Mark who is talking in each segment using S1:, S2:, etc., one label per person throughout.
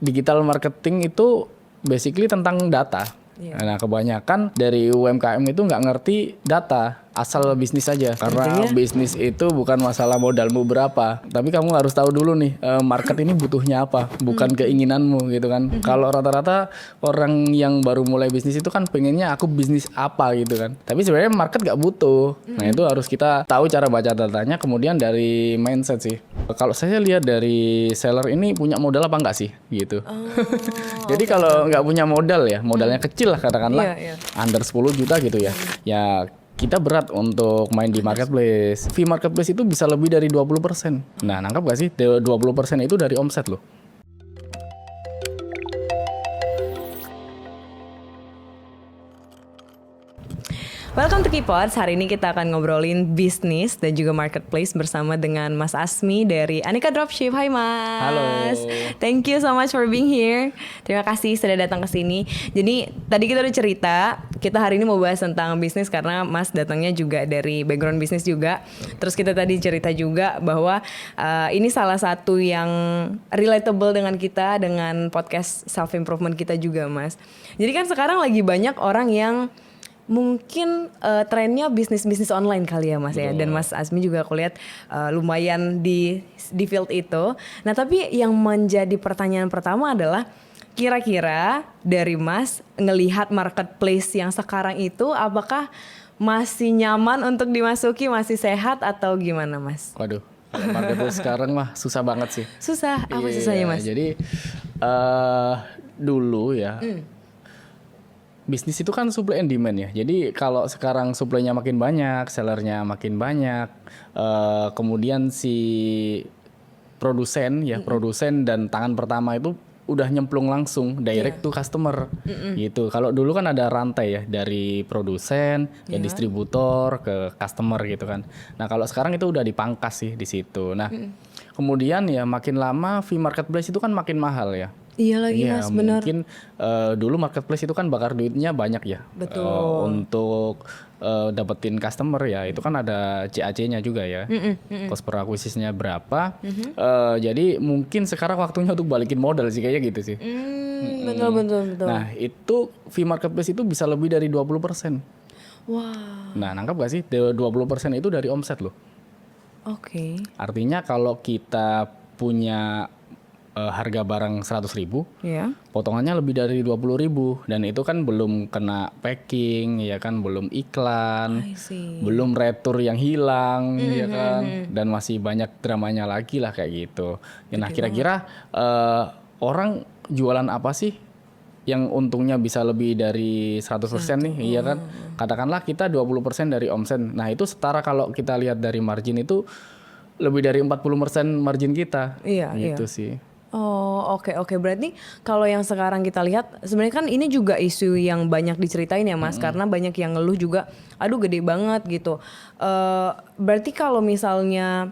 S1: digital marketing itu basically tentang data. Nah kebanyakan dari UMKM itu nggak ngerti data, asal bisnis aja. Karena bisnis itu bukan masalah modalmu berapa, tapi kamu harus tahu dulu nih market ini butuhnya apa, bukan keinginanmu gitu kan. Kalau rata-rata orang yang baru mulai bisnis itu kan pengennya aku bisnis apa gitu kan, tapi sebenarnya market nggak butuh. Nah itu harus kita tahu cara baca datanya, kemudian dari mindset sih. Kalau saya lihat dari seller ini punya modal apa enggak sih gitu. Jadi kalau nggak punya modal ya, modalnya kecil lah katakanlah, under 10 juta gitu ya. Ya kita berat untuk main di marketplace. Fee marketplace itu bisa lebih dari 20%. Nah, nangkap gak sih? 20% itu dari omset loh.
S2: Welcome to Keypods. Hari ini kita akan ngobrolin bisnis dan juga marketplace bersama dengan Mas Asmi dari Aneka Dropship. Hai Mas.
S1: Halo.
S2: Thank you so much for being here. Terima kasih sudah datang ke sini. Jadi tadi kita udah cerita, kita hari ini mau bahas tentang bisnis karena Mas datangnya juga dari background bisnis juga. Terus kita tadi cerita juga bahwa ini salah satu yang relatable dengan kita, dengan podcast self improvement kita juga Mas. Jadi kan sekarang lagi banyak orang yang mungkin trennya bisnis online kali ya Mas. Betul. Ya. Dan Mas Asmi juga aku lihat lumayan di field itu. Nah tapi yang menjadi pertanyaan pertama adalah kira-kira dari Mas ngelihat marketplace yang sekarang itu apakah masih nyaman untuk dimasuki, masih sehat atau gimana Mas?
S1: Waduh, kalau marketplace sekarang mah susah banget sih.
S2: Susah? Apa susahnya Mas?
S1: Jadi dulu ya bisnis itu kan supply and demand ya. Jadi kalau sekarang supply-nya makin banyak, sellernya makin banyak, kemudian si produsen dan tangan pertama itu udah nyemplung langsung direct to customer gitu. Kalau dulu kan ada rantai ya dari produsen ke distributor ke customer gitu kan. Nah kalau sekarang itu udah dipangkas sih di situ. Nah kemudian ya makin lama fee marketplace itu kan makin mahal ya.
S2: Iya lagi Mas, benar.
S1: Mungkin dulu marketplace itu kan bakar duitnya banyak ya.
S2: Betul.
S1: Untuk dapetin customer ya, itu kan ada CAC-nya juga ya. Cost per acquisition-nya berapa. Jadi mungkin sekarang waktunya untuk balikin modal sih kayaknya gitu sih.
S2: Betul.
S1: Nah itu fee marketplace itu bisa lebih dari 20%.
S2: Wah.
S1: Nah nangkap gak sih? 20% itu dari omset loh.
S2: Oke.
S1: Artinya kalau kita punya harga barang 100.000, potongannya lebih dari 20.000 dan itu kan belum kena packing, ya kan, belum iklan, belum retur yang hilang, ya kan, dan masih banyak dramanya lagi lah kayak gitu. Nah kira-kira orang jualan apa sih yang untungnya bisa lebih dari 100% nih, iya kan? Katakanlah kita 20% dari omset. Nah itu setara kalau kita lihat dari margin itu lebih dari 40% margin kita. Gitu sih.
S2: Oh oke. Berarti kalau yang sekarang kita lihat sebenarnya kan ini juga isu yang banyak diceritain ya Mas, karena banyak yang ngeluh juga, aduh gede banget gitu. Berarti kalau misalnya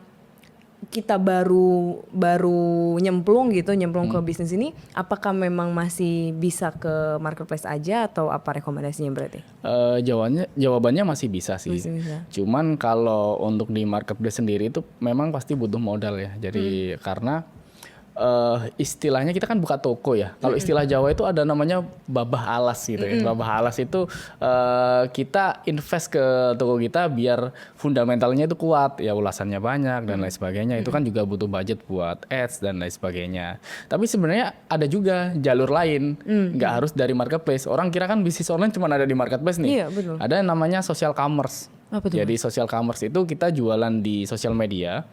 S2: kita baru nyemplung ke bisnis ini, apakah memang masih bisa ke marketplace aja atau apa rekomendasinya berarti?
S1: Jawabannya masih bisa sih.
S2: Masih bisa.
S1: Cuman kalau untuk di marketplace sendiri itu memang pasti butuh modal ya. Jadi karena istilahnya kita kan buka toko ya. Kalau istilah Jawa itu ada namanya babah alas gitu ya. Babah alas itu kita invest ke toko kita biar fundamentalnya itu kuat, ya ulasannya banyak dan lain sebagainya. Itu kan juga butuh budget buat ads dan lain sebagainya. Tapi sebenarnya ada juga jalur lain, nggak harus dari marketplace. Orang kira kan bisnis online cuma ada di marketplace nih.
S2: Iya, betul.
S1: Ada yang namanya social commerce. Jadi social commerce itu kita jualan di sosial media,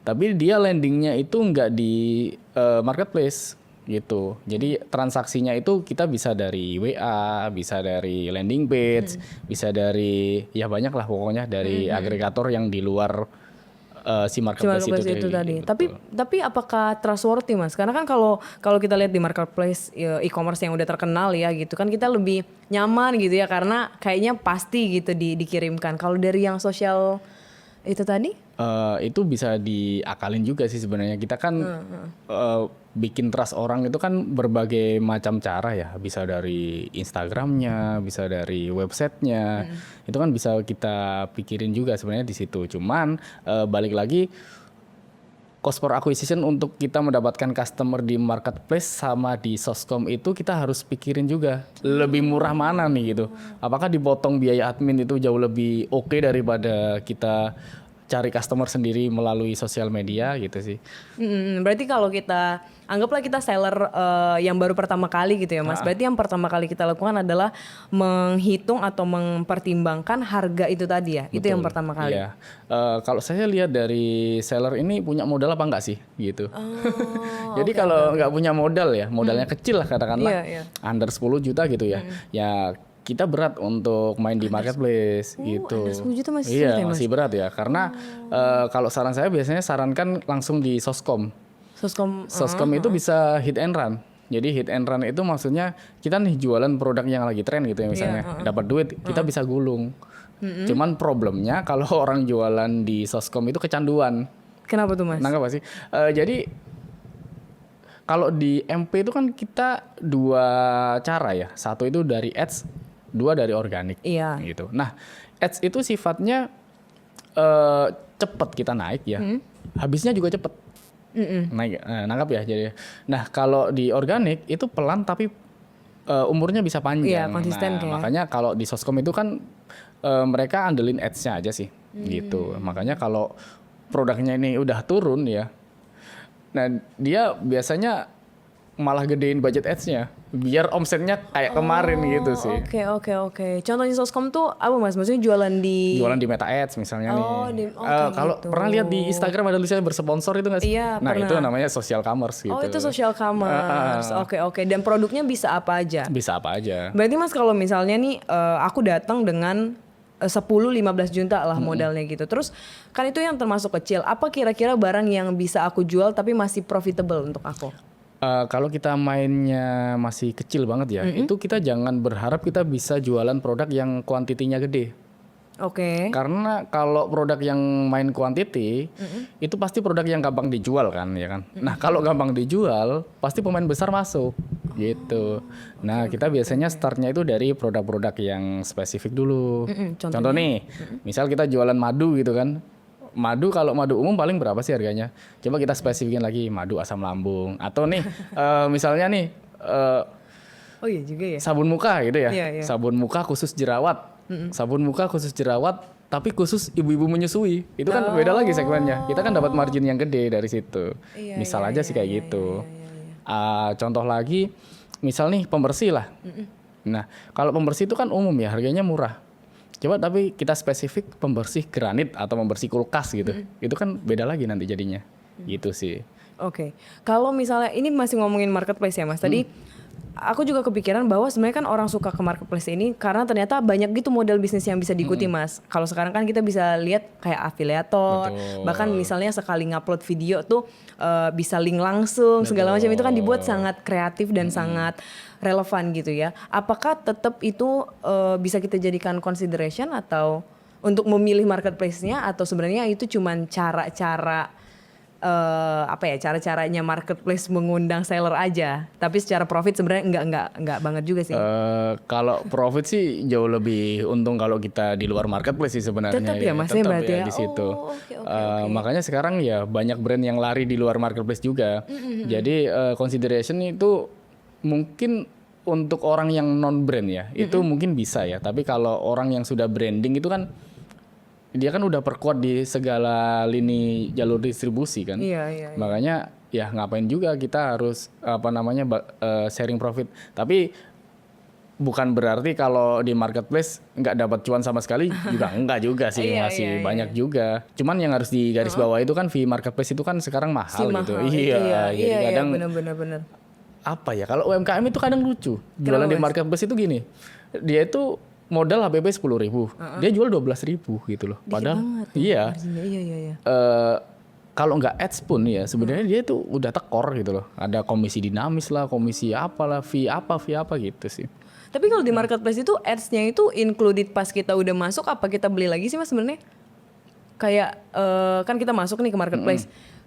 S1: tapi dia landingnya itu nggak di marketplace gitu. Jadi transaksinya itu kita bisa dari WA, bisa dari landing page, bisa dari ya banyak lah pokoknya dari agregator yang di luar si marketplace itu
S2: tadi. Tapi apakah trustworthy Mas? Karena kan kalau kita lihat di marketplace e-commerce yang udah terkenal ya gitu kan, kita lebih nyaman gitu ya karena kayaknya pasti gitu dikirimkan. Kalau dari yang sosial itu tadi?
S1: Itu bisa diakalin juga sih sebenarnya. Kita kan bikin trust orang itu kan berbagai macam cara ya. Bisa dari Instagramnya, bisa dari websitenya. Itu kan bisa kita pikirin juga sebenarnya di situ. Cuman balik lagi cost per acquisition untuk kita mendapatkan customer di marketplace sama di soskom itu kita harus pikirin juga lebih murah mana nih gitu. Apakah dipotong biaya admin itu jauh lebih oke daripada kita cari customer sendiri melalui sosial media gitu sih.
S2: Berarti kalau kita anggaplah kita seller yang baru pertama kali gitu ya Mas. Berarti yang pertama kali kita lakukan adalah menghitung atau mempertimbangkan harga itu tadi ya.
S1: Betul.
S2: Itu yang pertama kali.
S1: Iya. Kalau saya lihat dari seller ini punya modal apa enggak sih gitu. Jadi kalau nggak punya modal ya, modalnya kecil lah katakanlah, under 10 juta gitu ya. Ya kita berat untuk main di marketplace gitu.
S2: Under 10 juta masih
S1: iya,
S2: sulit ya, Mas?
S1: masih berat ya. Karena kalau saran saya biasanya sarankan langsung di soskom. Soskom itu bisa hit and run. Jadi hit and run itu maksudnya kita nih jualan produk yang lagi tren gitu ya misalnya. Dapat duit, kita bisa gulung. Cuman problemnya kalau orang jualan di soskom itu kecanduan.
S2: Kenapa tuh Mas?
S1: Nangkap gak sih? Jadi kalau di MP itu kan kita dua cara ya. Satu itu dari ads, dua dari organik.
S2: Iya.
S1: Gitu. Nah, ads itu sifatnya cepet kita naik ya. Habisnya juga cepet. Naik, nangkap ya jadi. Nah, kalau di organik itu pelan tapi umurnya bisa panjang.
S2: Iya, konsisten kayak.
S1: Makanya kalau di soskom itu kan mereka andelin ads-nya aja sih. Gitu. Makanya kalau produknya ini udah turun ya. Nah, dia biasanya malah gedein budget ads-nya biar omsetnya kayak kemarin gitu sih.
S2: Oke. Contohnya soskom tuh apa Mas? Maksudnya jualan di
S1: Meta Ads misalnya nih. Kalau
S2: gitu.
S1: pernah lihat di Instagram ada tulisannya bersponsor itu nggak sih?
S2: Iya,
S1: nah
S2: pernah.
S1: itu namanya social commerce gitu.
S2: Oh itu social commerce. Oke. Dan produknya bisa apa aja?
S1: Bisa apa aja.
S2: Berarti Mas kalau misalnya nih aku datang dengan 10-15 juta lah modalnya gitu. Terus kan itu yang termasuk kecil. Apa kira-kira barang yang bisa aku jual tapi masih profitable untuk aku?
S1: Kalau kita mainnya masih kecil banget ya, itu kita jangan berharap kita bisa jualan produk yang kuantitinya gede.
S2: Oke.
S1: Karena kalau produk yang main quantity, itu pasti produk yang gampang dijual kan, ya kan. Nah kalau gampang dijual, pasti pemain besar masuk, gitu. Nah kita biasanya startnya itu dari produk-produk yang spesifik dulu. Contoh nih, misal kita jualan madu gitu kan. Madu kalau madu umum paling berapa sih harganya? Coba kita spesifikin lagi madu asam lambung atau nih misalnya nih
S2: Oh iya juga ya.
S1: sabun muka gitu ya.
S2: Iya.
S1: Sabun muka khusus jerawat. Sabun muka khusus jerawat tapi khusus ibu-ibu menyusui. Itu kan beda lagi segmennya. Kita kan dapat margin yang gede dari situ. Misal aja sih kayak gitu. Contoh lagi misal nih pembersih lah. Nah, kalau pembersih itu kan umum ya, harganya murah. Coba tapi kita spesifik pembersih granit atau pembersih kulkas gitu. Itu kan beda lagi nanti jadinya. Gitu sih.
S2: Oke. Kalau misalnya ini masih ngomongin marketplace ya Mas. Tadi aku juga kepikiran bahwa sebenarnya kan orang suka ke marketplace ini karena ternyata banyak gitu model bisnis yang bisa diikuti Mas. Kalau sekarang kan kita bisa lihat kayak afiliator, bahkan misalnya sekali ngupload video tuh bisa link langsung, segala macam itu kan dibuat sangat kreatif dan sangat relevan gitu ya. Apakah tetap itu bisa kita jadikan consideration atau untuk memilih marketplace-nya atau sebenarnya itu cuman cara-cara cara-caranya marketplace mengundang seller aja, tapi secara profit sebenarnya enggak banget juga sih.
S1: Kalau profit sih jauh lebih untung kalau kita di luar marketplace sih sebenarnya.
S2: Tetap ya Mas,
S1: tetap
S2: berarti ya
S1: di situ.
S2: Oke.
S1: Makanya sekarang ya banyak brand yang lari di luar marketplace juga. Jadi consideration itu mungkin untuk orang yang non brand ya, itu mungkin bisa ya. Tapi kalau orang yang sudah branding itu kan dia kan udah perkuat di segala lini jalur distribusi kan.
S2: Iya.
S1: Makanya ya ngapain juga kita harus sharing profit. Tapi bukan berarti kalau di marketplace nggak dapat cuan sama sekali juga enggak juga sih, masih banyak juga. Cuman yang harus digarisbawahi itu kan fee marketplace itu kan sekarang mahal gitu.
S2: Iya,
S1: kadang
S2: benar.
S1: apa ya, kalau UMKM itu kadang lucu. Jualan di marketplace itu gini. Dia itu modal HPP 10.000, dia jual 12.000 gitu loh. Padahal iya. Kalau nggak ads pun ya sebenarnya dia itu udah tekor gitu loh. Ada komisi dinamis lah, komisi apalah, fee apa gitu sih.
S2: Tapi kalau di marketplace itu ads-nya itu included pas kita udah masuk apa kita beli lagi sih Mas sebenarnya? Kayak kan kita masuk nih ke marketplace.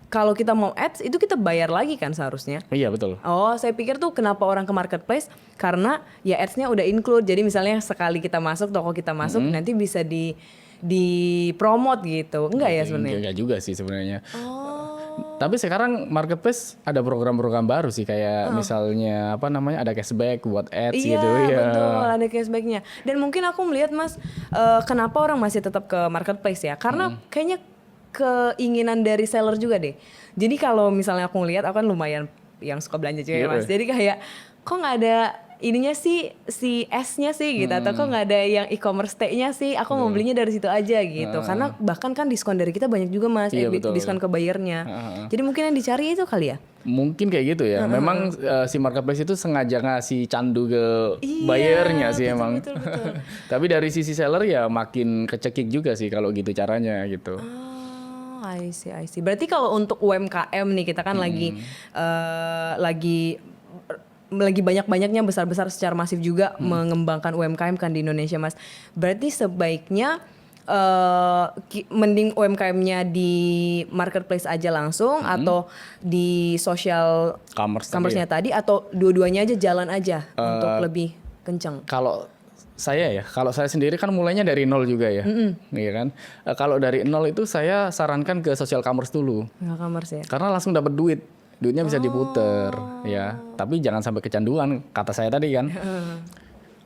S2: Kalau kita mau ads itu kita bayar lagi kan seharusnya?
S1: Iya betul.
S2: Oh saya pikir tuh kenapa orang ke marketplace karena ya ads-nya udah include. Jadi misalnya sekali kita masuk, toko kita masuk nanti bisa di promote gitu. Enggak ya sebenarnya?
S1: Enggak juga sih sebenarnya. Tapi sekarang marketplace ada program-program baru sih kayak misalnya apa namanya ada cashback buat ads
S2: Iya,
S1: gitu ya.
S2: betul, ada cashbacknya. Dan mungkin aku melihat Mas, kenapa orang masih tetap ke marketplace ya? Karena kayaknya keinginan dari seller juga deh. Jadi kalau misalnya aku ngelihat, aku kan lumayan yang suka belanja juga ya Mas. Jadi kayak kok nggak ada ininya sih, si S-nya sih gitu, atau kok nggak ada yang e-commerce T-nya sih? Aku mau belinya dari situ aja gitu. Karena bahkan kan diskon dari kita banyak juga Mas,
S1: Iya, betul.
S2: diskon ke bayarnya. Jadi mungkin yang dicari itu kali ya?
S1: Mungkin kayak gitu ya. Memang si marketplace itu sengaja ngasih candu ke
S2: Iya,
S1: buyernya sih
S2: betul,
S1: emang.
S2: betul.
S1: Tapi dari sisi seller ya makin kecekik juga sih kalau gitu caranya gitu.
S2: Oh, I see. Berarti kalau untuk UMKM nih kita kan lagi banyak-banyaknya besar-besar secara masif juga mengembangkan UMKM kan di Indonesia Mas. Berarti sebaiknya mending UMKM-nya di marketplace aja langsung atau di social commerce-nya tadi atau dua-duanya aja jalan aja untuk lebih kenceng.
S1: Kalau saya sendiri kan mulainya dari nol juga ya, iya kan. Kalau dari nol itu saya sarankan ke social commerce dulu,
S2: Commerce ya.
S1: karena langsung dapat duitnya bisa diputer, ya. Tapi jangan sampai kecanduan, kata saya tadi kan.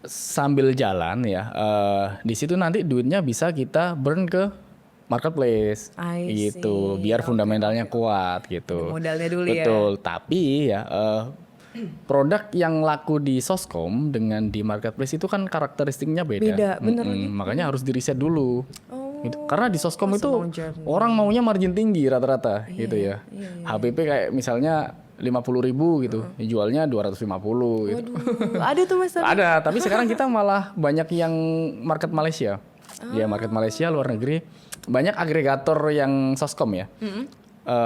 S1: Sambil jalan ya, di situ nanti duitnya bisa kita burn ke marketplace,
S2: I
S1: gitu,
S2: see.
S1: biar fundamentalnya kuat gitu.
S2: Ada modalnya dulu ya.
S1: Betul, tapi ya. Produk yang laku di Soskom dengan di marketplace itu kan karakteristiknya beda.
S2: Beda, bener.
S1: Makanya harus di riset dulu. Gitu. Karena di Soskom itu
S2: long journey.
S1: orang maunya margin tinggi rata-rata gitu ya. HPP kayak misalnya 50.000 gitu, jualnya 250 gitu.
S2: Waduh, ada tuh Mas.
S1: Ada, tapi sekarang kita malah banyak yang market Malaysia. Ya market Malaysia, luar negeri. Banyak agregator yang Soskom ya.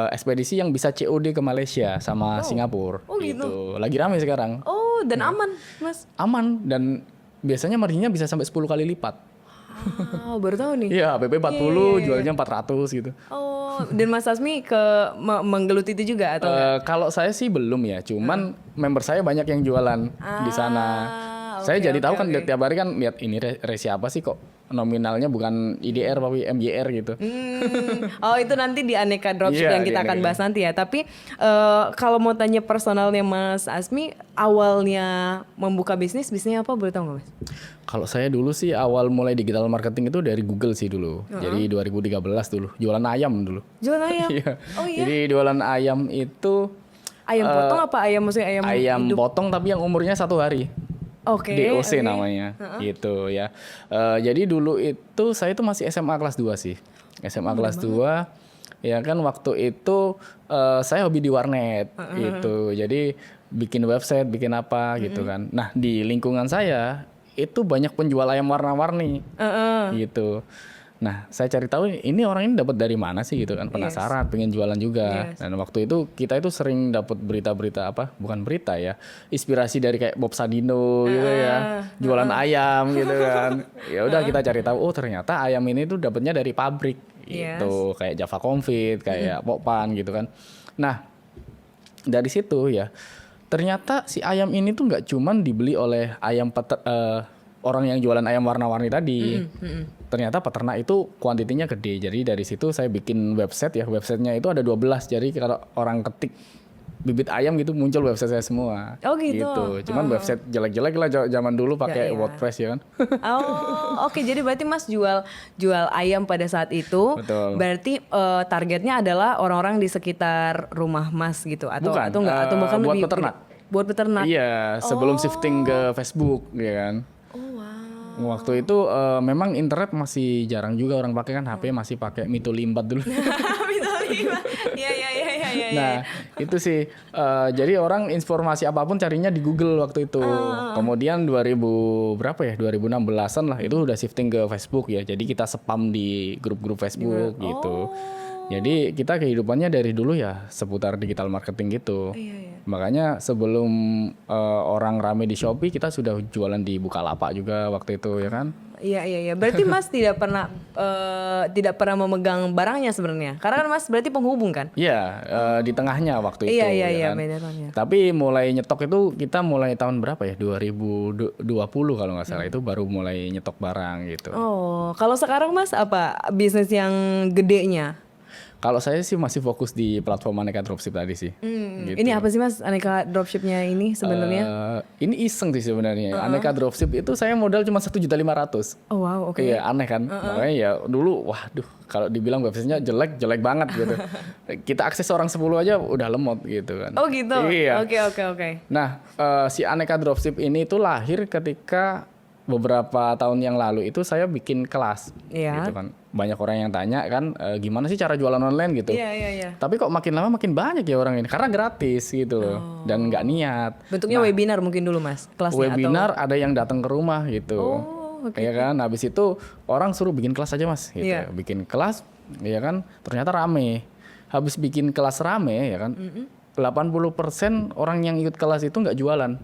S1: Ekspedisi yang bisa COD ke Malaysia sama Singapura gitu. Lagi rame sekarang.
S2: Oh, dan aman, Mas.
S1: Aman dan biasanya marginnya bisa sampai 10 kali lipat.
S2: Oh, baru tahu nih.
S1: Iya, PP 40 jualnya 400 gitu.
S2: Oh, dan Mas Asmi menggeluti itu juga atau
S1: Kalau saya sih belum ya, cuman member saya banyak yang jualan di sana. Saya jadi tahu kan tiap hari kan lihat ini resi apa sih kok nominalnya bukan IDR tapi MYR gitu.
S2: Oh, itu nanti di aneka dropship yang kita akan bahas nanti ya. Tapi kalau mau tanya personalnya Mas Asmi, awalnya membuka bisnisnya apa, boleh tahu nggak Mas?
S1: Kalau saya dulu sih awal mulai digital marketing itu dari Google sih dulu. Jadi 2013 dulu, jualan ayam dulu.
S2: Jualan ayam?
S1: Iya.
S2: Oh iya?
S1: Jadi jualan ayam itu
S2: Ayam potong apa ayam maksudnya
S1: ayam
S2: hidup?
S1: potong tapi yang umurnya 1 hari.
S2: Oke.
S1: DOC namanya, gitu ya. Jadi dulu itu saya itu masih SMA kelas 2 sih. SMA kelas 2, ya kan waktu itu saya hobi di warnet, gitu. Jadi bikin website, bikin apa gitu kan. Nah di lingkungan saya itu banyak penjual ayam warna-warni, gitu. Nah, saya cari tahu ini orang ini dapat dari mana sih gitu kan, penasaran, pengen jualan juga. Dan waktu itu kita itu sering dapat berita-berita apa, bukan berita ya, inspirasi dari kayak Bob Sadino gitu ya, jualan ayam gitu kan. Ya udah kita cari tahu, oh ternyata ayam ini tuh dapatnya dari pabrik gitu, kayak Java Confit, kayak Pokpan gitu kan. Nah, dari situ ya, ternyata si ayam ini tuh nggak cuman dibeli oleh orang yang jualan ayam warna-warni tadi. Ternyata peternak itu kuantitinya gede. Jadi dari situ saya bikin website ya. Websitenya itu ada 12. Jadi kalau orang ketik bibit ayam gitu muncul website saya semua.
S2: Oh gitu.
S1: Cuman website jelek-jelek lah zaman dulu pakai WordPress ya kan.
S2: Oh, oke. Jadi berarti Mas jual ayam pada saat itu.
S1: Betul.
S2: Berarti targetnya adalah orang-orang di sekitar rumah Mas gitu atau
S1: Bukan,
S2: atau enggak atau bahkan
S1: buat
S2: lebih
S1: peternak.
S2: Buat peternak.
S1: Iya, sebelum shifting ke Facebook ya kan. Waktu itu memang internet masih jarang juga orang pakai kan, HP masih pakai Mito 4 dulu.
S2: Iya.
S1: Nah itu sih jadi orang informasi apapun carinya di Google waktu itu. Kemudian 2000 berapa ya 2016an lah itu udah shifting ke Facebook ya. Jadi kita spam di grup-grup Facebook gitu. Jadi kita kehidupannya dari dulu ya seputar digital marketing gitu. Makanya sebelum orang rame di Shopee kita sudah jualan di Bukalapak juga waktu itu ya kan.
S2: Iya. Berarti Mas tidak pernah memegang barangnya sebenarnya. Karena kan Mas berarti penghubung kan?
S1: Iya, di tengahnya waktu itu.
S2: Iya,
S1: kan?
S2: beda tahunnya.
S1: Tapi mulai nyetok itu kita mulai tahun berapa ya? 2020 kalau nggak salah itu baru mulai nyetok barang gitu.
S2: Oh, kalau sekarang Mas apa bisnis yang gedenya?
S1: Kalau saya sih masih fokus di platform Aneka Dropship tadi sih. Gitu.
S2: Ini apa sih Mas Aneka Dropshipnya ini sebenarnya?
S1: Ini iseng sih sebenarnya. Aneka Dropship itu saya modal cuma 1.500.000.
S2: Oh wow, oke.
S1: Iya, aneh kan. Makanya ya dulu waduh kalau dibilang websitenya jelek banget gitu. Kita akses orang 10 aja udah lemot gitu kan.
S2: Oh gitu.
S1: Iya.
S2: Oke.
S1: Nah, si Aneka Dropship ini tuh lahir ketika beberapa tahun yang lalu itu saya bikin kelas.
S2: Iya.
S1: Gitu kan. Banyak orang yang tanya kan gimana sih cara jualan online gitu.
S2: Iya.
S1: Tapi kok makin lama makin banyak ya orang ini karena gratis gitu loh dan nggak niat.
S2: Bentuknya webinar mungkin dulu Mas kelasnya
S1: Webinar ada yang datang ke rumah gitu.
S2: Oh, oke.
S1: Ya kan, habis itu orang suruh bikin kelas aja Mas gitu.
S2: Iya.
S1: Bikin kelas ya kan, ternyata rame. Habis bikin kelas rame ya kan. 80% orang yang ikut kelas itu nggak jualan.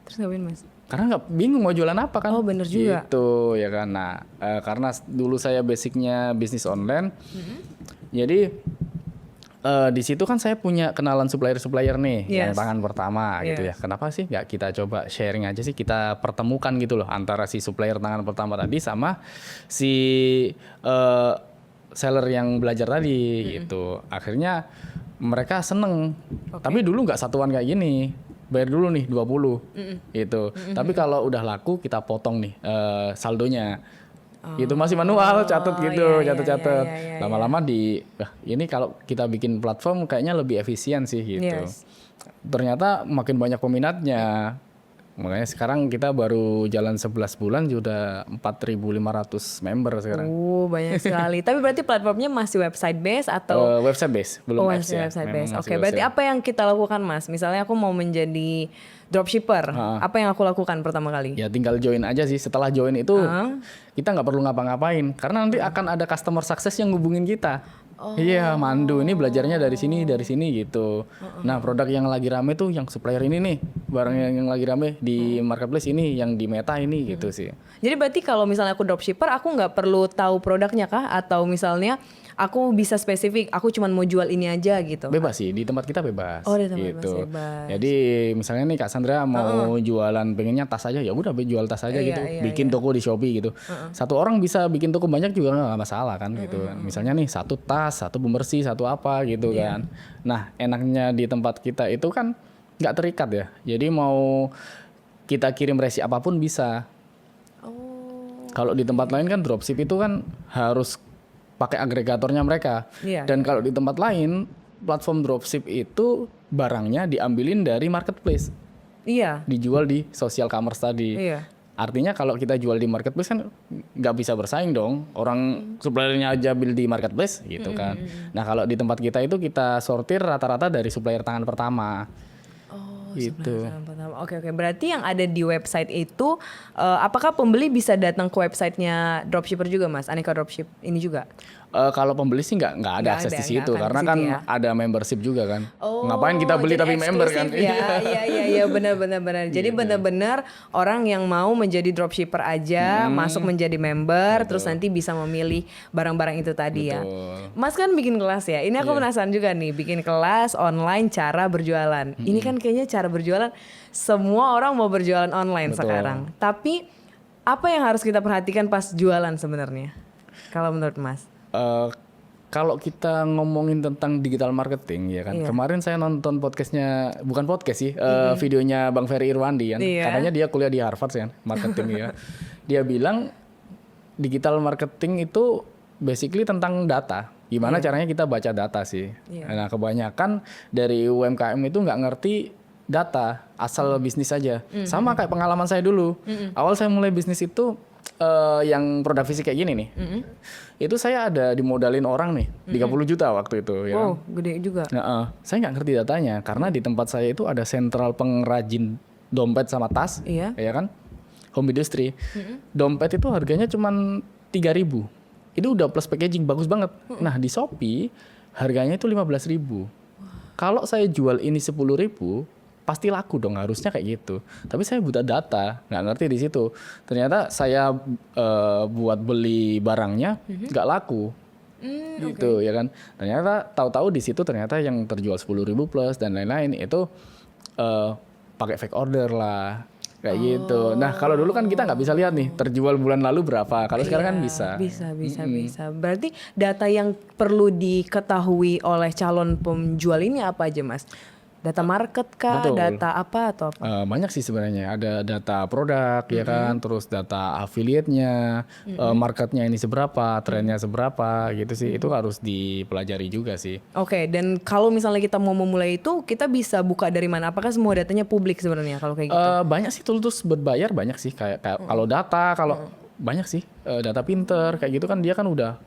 S2: Terus ngapain Mas?
S1: Karena nggak bingung mau jualan apa kan.
S2: Oh, bener juga.
S1: Gitu ya kan. Nah, karena dulu saya basicnya bisnis online. Jadi di situ kan saya punya kenalan supplier nih yang
S2: Yes.
S1: tangan pertama gitu ya. Kenapa sih nggak kita coba sharing aja sih, kita pertemukan gitu loh antara si supplier tangan pertama tadi sama si seller yang belajar tadi gitu. Akhirnya mereka seneng. Tapi dulu nggak satuan kayak gini. Bayar dulu nih 20 gitu. Tapi kalau udah laku kita potong nih saldonya. Itu masih manual, catat gitu,
S2: iya,
S1: catat.
S2: iya.
S1: Lama-lama ini kalau kita bikin platform kayaknya lebih efisien sih gitu.
S2: Yes.
S1: Ternyata makin banyak peminatnya. Makanya sekarang kita baru jalan 11 bulan sudah 4.500 member sekarang.
S2: Banyak sekali. Tapi berarti platformnya masih website base atau
S1: Website base, belum apps
S2: masih
S1: ya.
S2: website
S1: Memang
S2: base.
S1: masih
S2: Oke, berarti
S1: website.
S2: apa yang kita lakukan Mas? Misalnya aku mau menjadi dropshipper, apa yang aku lakukan pertama kali?
S1: Ya tinggal join aja sih. Setelah join itu kita nggak perlu ngapa-ngapain karena nanti akan ada customer success yang ngubungin kita. Iya, Mandu ini belajarnya dari sini gitu. Nah, produk yang lagi rame tuh yang supplier ini nih, barang yang lagi rame di marketplace ini, yang di Meta ini gitu sih.
S2: Jadi berarti kalau misalnya aku dropshipper, aku nggak perlu tahu produknya kah? Atau misalnya aku bisa spesifik, aku cuma mau jual ini aja gitu?
S1: Bebas sih, di tempat kita bebas.
S2: Oh, di tempat
S1: gitu.
S2: bebas.
S1: Jadi misalnya nih Kak Sandra mau jualan pengennya tas aja, ya udah jual tas aja gitu. Bikin toko di Shopee gitu. Satu orang bisa bikin toko banyak juga nggak masalah kan gitu kan. Misalnya nih satu tas, satu pembersih, satu apa gitu kan. Nah, enaknya di tempat kita itu kan nggak terikat ya. Jadi mau kita kirim resi apapun bisa. Kalau di tempat lain kan dropship itu kan harus pakai agregatornya mereka.
S2: Iya.
S1: Dan kalau di tempat lain platform dropship itu barangnya diambilin dari marketplace,
S2: Iya.
S1: dijual di social commerce tadi.
S2: Iya.
S1: Artinya kalau kita jual di marketplace kan nggak bisa bersaing dong. Orang suppliernya aja build di marketplace gitu kan. Nah kalau di tempat kita itu kita sortir rata-rata dari supplier tangan pertama. Gitu.
S2: Oke. Berarti yang ada di website itu, apakah pembeli bisa datang ke websitenya dropshipper juga Mas? Aneka Dropship ini juga?
S1: Kalau pembeli sih nggak ada
S2: Nggak
S1: akses
S2: ada,
S1: di situ
S2: nggak akan
S1: karena
S2: di
S1: kan
S2: situ ya.
S1: ada membership juga kan. Ngapain kita beli
S2: jadi
S1: tapi member kan?
S2: eksklusif ya. Iya benar. Jadi benar-benar orang yang mau menjadi dropshipper aja masuk menjadi member, terus nanti bisa memilih barang-barang itu tadi ya. Mas kan bikin kelas ya. Ini aku penasaran juga nih, bikin kelas online cara berjualan. Ini kan kayaknya cara berjualan semua orang mau berjualan online sekarang. Tapi apa yang harus kita perhatikan pas jualan sebenarnya? Kalau menurut Mas?
S1: Kalau kita ngomongin tentang digital marketing ya kan, kemarin saya nonton podcastnya, bukan podcast sih, videonya Bang Ferry Irwandi kan, katanya dia kuliah di Harvard kan, marketing ya. Dia bilang digital marketing itu basically tentang data, gimana caranya kita baca data sih. Nah kebanyakan dari UMKM itu nggak ngerti data, asal bisnis aja. Sama kayak pengalaman saya dulu, awal saya mulai bisnis itu yang produk fisik kayak gini nih, itu saya ada dimodalin orang nih 30 juta waktu itu ya.
S2: Wow, gede juga.
S1: Saya nggak ngerti datanya karena di tempat saya itu ada sentral pengrajin dompet sama tas, ya kan, home industry. Dompet itu harganya cuma 3.000, itu udah plus packaging bagus banget. Nah di Shopee harganya itu 15.000. Kalau saya jual ini 10.000 pasti laku dong, harusnya kayak gitu. Tapi saya buta data, nggak ngerti di situ. Ternyata saya buat beli barangnya nggak laku, gitu ya kan. Ternyata tahu-tahu di situ ternyata yang terjual 10.000 plus dan lain-lain itu pakai fake order lah. kayak gitu. Nah kalau dulu kan kita nggak bisa lihat nih terjual bulan lalu berapa. Kalau sekarang kan bisa.
S2: Bisa. Berarti data yang perlu diketahui oleh calon penjual ini apa aja Mas? Data market kah?
S1: Betul.
S2: Data apa atau apa?
S1: Banyak sih sebenarnya. Ada data produk ya kan, terus data affiliate-nya, marketnya ini seberapa, trennya seberapa gitu sih. Itu harus dipelajari juga sih.
S2: Oke, dan kalau misalnya kita mau memulai itu, kita bisa buka dari mana? Apakah semua datanya publik sebenarnya kalau kayak gitu?
S1: Banyak sih tools berbayar banyak sih kayak kalau data kalau banyak sih data pinter kayak gitu kan dia kan udah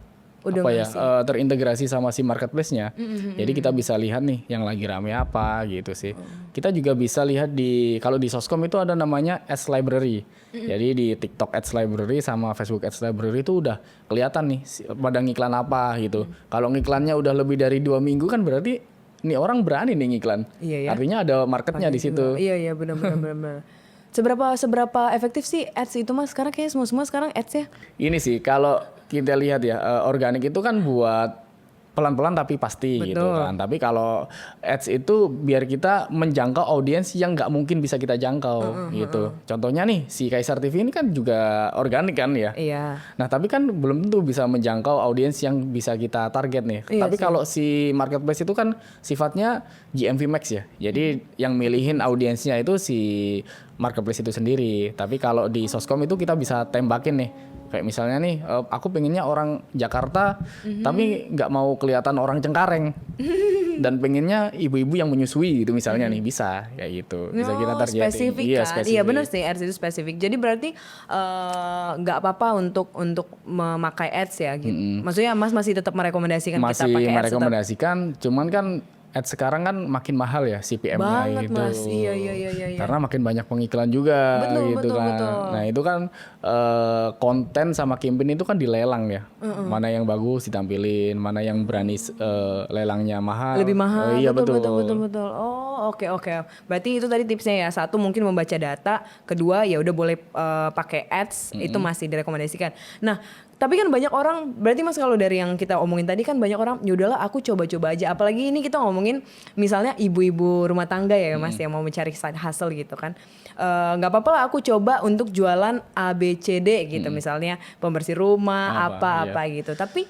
S1: terintegrasi sama si marketplace-nya. Jadi kita bisa lihat nih yang lagi rame apa gitu sih. Kita juga bisa lihat kalau di Soskom itu ada namanya Ads Library. Jadi di TikTok Ads Library sama Facebook Ads Library itu udah kelihatan nih pada ngiklan apa gitu. Kalau ngiklannya udah lebih dari 2 minggu kan berarti ini orang berani nih ngiklan.
S2: Iya, ya.
S1: Artinya ada marketnya di situ.
S2: Iya benar. Seberapa efektif sih ads itu Mas? Sekarang kayaknya semua sekarang ads ya.
S1: Ini sih kalau kita lihat ya organik itu kan buat pelan-pelan tapi pasti gitu kan. Tapi kalau ads itu biar kita menjangkau audiens yang nggak mungkin bisa kita jangkau gitu. Contohnya nih si Kaisar TV ini kan juga organik kan ya.
S2: Iya.
S1: Nah tapi kan belum tentu bisa menjangkau audiens yang bisa kita target nih.
S2: Iya
S1: Tapi
S2: sih.
S1: kalau si marketplace itu kan sifatnya GMV max ya. Jadi yang milihin audiensnya itu si marketplace itu sendiri. Tapi kalau di Soskom itu kita bisa tembakin nih. Kayak misalnya nih, aku pengennya orang Jakarta, tapi nggak mau kelihatan orang Cengkareng, dan pengennya ibu-ibu yang menyusui gitu misalnya nih bisa kayak gitu. Bisa kita targeting.
S2: Spesifik
S1: Iya,
S2: kan?
S1: spesifik.
S2: Iya benar sih ads itu spesifik. Jadi berarti nggak apa-apa untuk memakai ads ya gitu. Maksudnya Mas masih tetap merekomendasikan kita
S1: Masih
S2: pakai ads tetap?
S1: merekomendasikan, cuman kan ads sekarang kan makin mahal ya CPM-nya
S2: Banget
S1: gitu.
S2: Mas, iya.
S1: Karena makin banyak pengiklan juga gitu kan.
S2: Betul.
S1: Nah itu kan konten sama campaign itu kan dilelang ya. Mana yang bagus ditampilin, mana yang berani lelangnya mahal.
S2: Lebih mahal.
S1: Iya betul.
S2: Oh, oke. Berarti itu tadi tipsnya ya. Satu mungkin membaca data, kedua ya udah boleh pakai ads, itu masih direkomendasikan. Nah, tapi kan banyak orang, berarti Mas kalau dari yang kita omongin tadi kan banyak orang, ya udahlah aku coba-coba aja. Apalagi ini kita ngomongin misalnya ibu-ibu rumah tangga ya Mas yang mau mencari side hustle gitu kan. Nggak apa-apa lah aku coba untuk jualan ABCD gitu misalnya pembersih rumah apa gitu. Tapi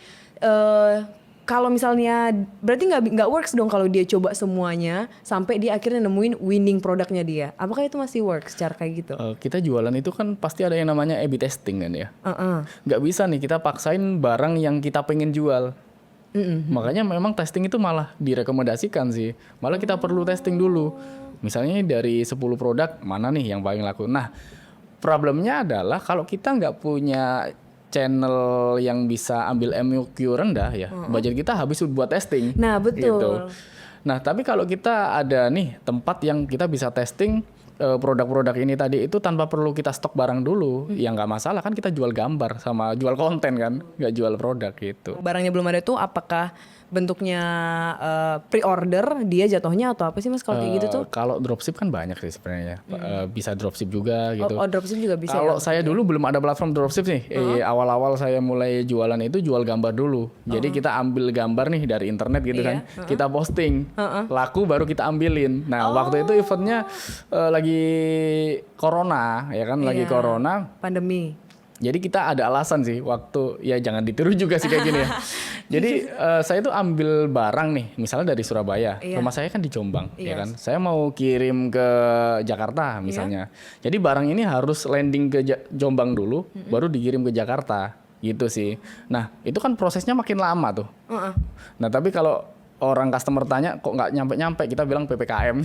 S2: kalau misalnya berarti nggak works dong kalau dia coba semuanya sampai dia akhirnya nemuin winning produknya dia. Apakah itu masih works secara kayak gitu?
S1: Kita jualan itu kan pasti ada yang namanya A/B testing kan ya. Nggak bisa nih kita paksain barang yang kita pengen jual. Makanya memang testing itu malah direkomendasikan sih. Malah kita perlu testing dulu. Misalnya dari 10 produk mana nih yang paling laku. Nah problemnya adalah kalau kita nggak punya channel yang bisa ambil MUQ rendah ya, budget kita habis buat testing.
S2: Nah betul.
S1: Gitu. Nah tapi kalau kita ada nih tempat yang kita bisa testing produk-produk ini tadi itu tanpa perlu kita stok barang dulu, ya nggak masalah kan kita jual gambar sama jual konten kan, nggak jual produk gitu.
S2: Barangnya belum ada tuh apakah bentuknya pre-order dia jatuhnya atau apa sih Mas kalau kayak gitu tuh?
S1: Kalau dropship kan banyak sih sebenarnya. Bisa dropship juga gitu.
S2: Oh dropship juga bisa.
S1: Kalau
S2: ya?
S1: saya dulu belum ada platform dropship nih. Awal-awal saya mulai jualan itu jual gambar dulu. Jadi kita ambil gambar nih dari internet gitu kan. Kita posting. Laku baru kita ambilin. Nah, waktu itu eventnya lagi corona ya kan, lagi corona.
S2: Pandemi.
S1: Jadi kita ada alasan sih waktu ya jangan ditiru juga sih kayak gini ya. Jadi saya tuh ambil barang nih, misalnya dari Surabaya, rumah saya kan di Jombang, ya kan. Saya mau kirim ke Jakarta misalnya. Jadi barang ini harus landing ke Jombang dulu, baru dikirim ke Jakarta, gitu sih. Nah itu kan prosesnya makin lama tuh. Nah tapi kalau orang customer tanya kok nggak nyampe-nyampe, kita bilang PPKM.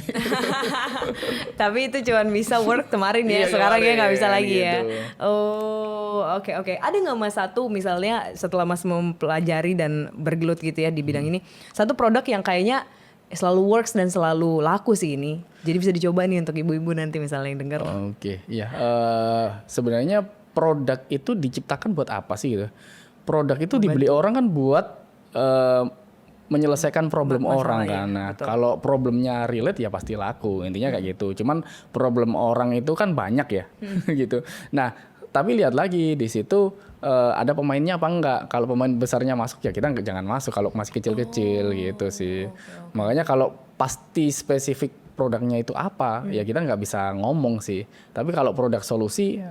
S2: Tapi itu cuman bisa work kemarin ya,
S1: Iya,
S2: sekarang ya nggak bisa
S1: kemarin,
S2: lagi ya.
S1: gitu.
S2: Oh, oke. Ada nggak Mas satu misalnya setelah Mas mempelajari dan bergelut gitu ya di bidang ini, satu produk yang kayaknya selalu works dan selalu laku sih ini. Jadi bisa dicoba nih untuk ibu-ibu nanti misalnya yang dengar.
S1: Oke, iya. Sebenarnya produk itu diciptakan buat apa sih gitu? Produk itu dibeli orang kan buat menyelesaikan problem orang kan. Nah, kalau problemnya relate ya pasti laku. Intinya kayak gitu. Cuman problem orang itu kan banyak ya, gitu. Nah, tapi lihat lagi di situ ada pemainnya apa enggak. Kalau pemain besarnya masuk ya kita jangan masuk kalau masih kecil-kecil gitu sih. Makanya kalau pasti spesifik produknya itu apa, ya kita nggak bisa ngomong sih. Tapi kalau produk solusi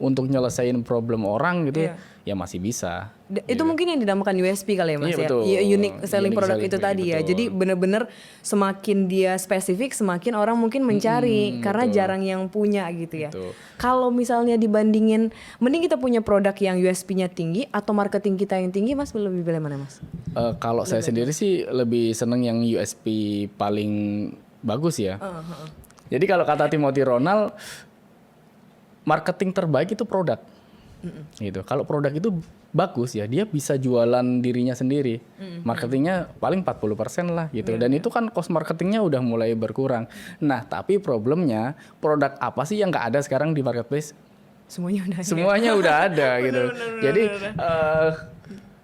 S1: untuk nyelesain problem orang gitu, ya masih bisa.
S2: Itu mungkin yang dinamakan USP kali ya Mas
S1: Iya,
S2: ya.
S1: betul.
S2: Unique selling
S1: Unique
S2: product
S1: selling
S2: itu
S1: product,
S2: tadi ya.
S1: betul.
S2: Jadi bener-bener semakin dia spesifik, semakin orang mungkin mencari karena
S1: betul.
S2: jarang yang punya gitu ya.
S1: Betul.
S2: Kalau misalnya dibandingin, mending kita punya produk yang USP-nya tinggi atau marketing kita yang tinggi, Mas lebih pilih mana Mas?
S1: Kalau saya sendiri sih lebih seneng yang USP paling bagus ya. Jadi kalau kata Timothy Ronald, marketing terbaik itu produk. Gitu. Kalau produk itu bagus ya, dia bisa jualan dirinya sendiri. Marketingnya paling 40% lah gitu. Dan itu kan cost marketingnya udah mulai berkurang. Nah, tapi problemnya produk apa sih yang nggak ada sekarang di marketplace?
S2: Semuanya udah ada.
S1: Semuanya udah ada gitu. Jadi